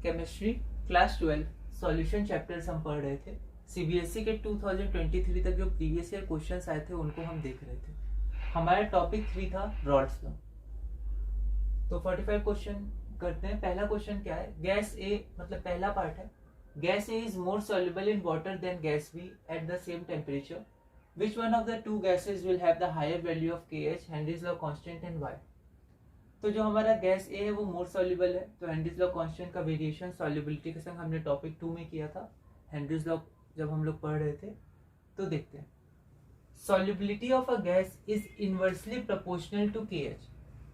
Chemistry class 12 solution chapters हम पढ़ रहे थे। सीबीएसई के 2023 तक जो प्रीवियस ईयर क्वेश्चंस आए थे उनको हम देख रहे थे। हमारा टॉपिक 3 था रॉल्स लॉ। तो 45 क्वेश्चन करते हैं। पहला क्वेश्चन क्या है, गैस ए, मतलब पहला पार्ट है, gas A is more soluble in water than gas B at the same temperature, which one of the two gases will have the higher value of KH, Henry's law constant and why. तो जो हमारा gas ए है वो मोर soluble है, तो Henrys law constant का variation solubility के संग हमने टॉपिक 2 में किया था, हेनरीज लॉ जब हम लोग पढ़ रहे थे। तो देखते हैं, solubility of a gas is inversely proportional to KH।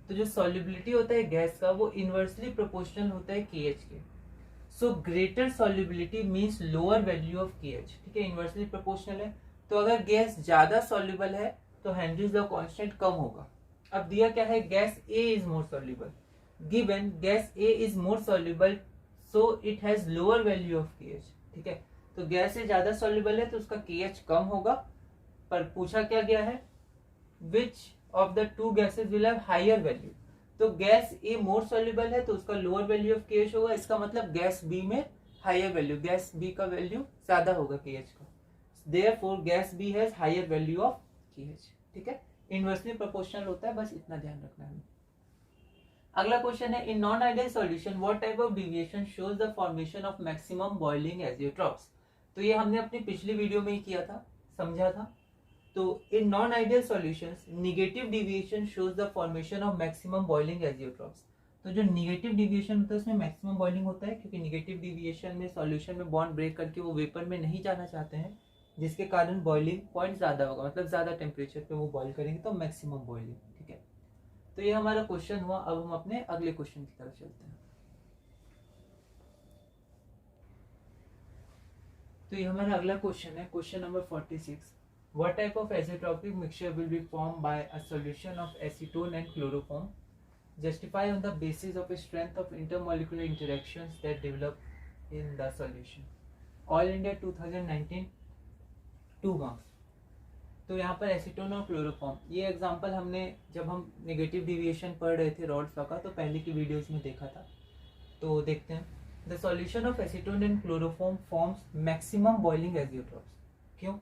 तो जो सॉल्युबिलिटी होता है गैस का वो इनवर्सली प्रोपोर्शनल होता है KH के। So greater solubility means lower value of KH। ठीक है, इनवर्सली प्रोपोर्शनल है, तो अगर गैस ज्यादा सॉल्युबल है तो हेनरीज लॉ कांस्टेंट कम होगा। अब दिया क्या है, gas A is more soluble, given gas A is more soluble so it has lower value of KH। ठीक है, तो गैस से ज्यादा सॉल्युबल है तो उसका KH कम होगा, पर पूछा क्या गया है, which of the two gases will have higher value. तो गैस A मोर सॉल्युबल है तो उसका लोअर वैल्यू ऑफ KH होगा, इसका मतलब गैस B में हायर वैल्यू, गैस B का वैल्यू ज्यादा होगा KH का, therefore gas B has higher value of KH। ठीक है, इनवर्सली प्रोपोर्शनल होता है, बस इतना ध्यान रखना है। अगला क्वेश्चन है, in non ideal solution what type of deviation shows the formation of maximum boiling azeotropes. तो ये हमने अपनी पिछली वीडियो में ही किया था, समझा था। तो in non ideal solutions negative deviation shows the formation of maximum boiling azeotropes. तो जो नेगेटिव डिविएशन होता है उसमें मैक्सिमम बॉइलिंग होता है, क्योंकि नेगेटिव डिविएशन में सॉल्यूशन में बॉन्ड ब्रेक करके वो वेपर में नहीं जाना चाहते हैं, जिसके कारण बॉइलिंग पॉइंट ज्यादा होगा, मतलब ज्यादा टेम्परेचर पे वो बॉइल करेंगे तो मैक्सिमम बॉइलिंग। ठीक है, तो ये हमारा क्वेश्चन हुआ। अब हम अपने अगले क्वेश्चन की तरफ चलते हैं। तो ये हमारा अगला क्वेश्चन है, question number 46, what type of azeotropic mixture will be form by a solution of acetone and chloroform, justify on the basis of strength of intermolecular interactions that develop in the solution. All India 2019 2 marks. तो यहाँ पर acetone और chloroform, ये example हमने जब हम negative deviation पढ़ रहे थे रॉल्स लॉ का तो पहले की वीडियोस में देखा था। तो देखते हैं, the solution of acetone and chloroform forms maximum boiling azeotropes. क्यों,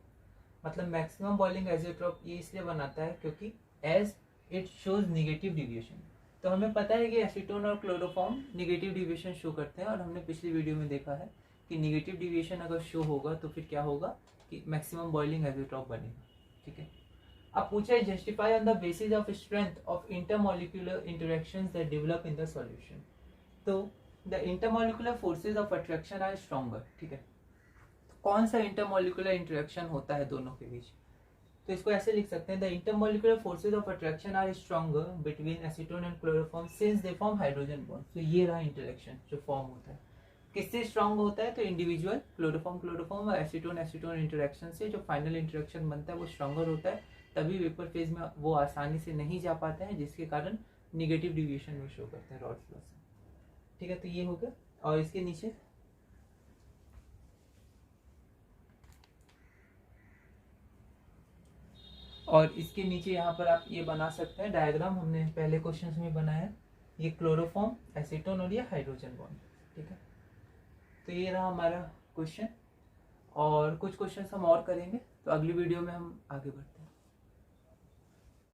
मतलब मैक्सिमम बॉइलिंग एजियोट्रॉप ये इसलिए बनाता है क्योंकि as it shows negative deviation. तो हमें पता है कि एसीटोन और क्लोरोफॉर्म नेगेटिव डिविएशन शो करते हैं, और हमने पिछली वीडियो में देखा है कि नेगेटिव डिविएशन अगर शो होगा तो फिर क्या होगा कि मैक्सिमम बॉइलिंग एजियोट्रॉप बनेगा। ठीक है, अब पूछा है, justify on the basis of strength of intermolecular interactions that develop in the solution. तो the intermolecular forces of attraction are stronger. ठीक है, तो कौन सा इंटरमॉलिक्यूलर इंटरेक्शन होता है दोनों के बीच, तो इसको ऐसे लिख सकते हैं, the intermolecular forces of attraction are stronger between acetone and chloroform since they form hydrogen bond. तो ये रहा इंटरेक्शन जो फॉर्म होता है, किससे स्ट्रॉन्ग होता है, तो इंडिविजुअल क्लोरोफॉर्म और एसीटोन इंटरेक्शन से जो फाइनल इंटरेक्शन बनता है वो स्ट्रॉन्गर होता है, तभी वेपर फेज में वो आसानी से नहीं जा पाते हैं, जिसके कारण निगेटिव डिविएशन में शो करते हैं रॉल्स लॉ से। ठीक है, तो ये हो गया। और इसके नीचे यहाँ पर आप ये बना सकते हैं डायग्राम, हमने पहले क्वेश्चन में बनाया है, ये क्लोरोफॉर्म, एसीटोन और ये हाइड्रोजन बॉन्ड। ठीक है, तो ये रहा हमारा क्वेश्चन, और कुछ क्वेश्चन हम और करेंगे, तो अगली वीडियो में हम आगे बढ़ते हैं।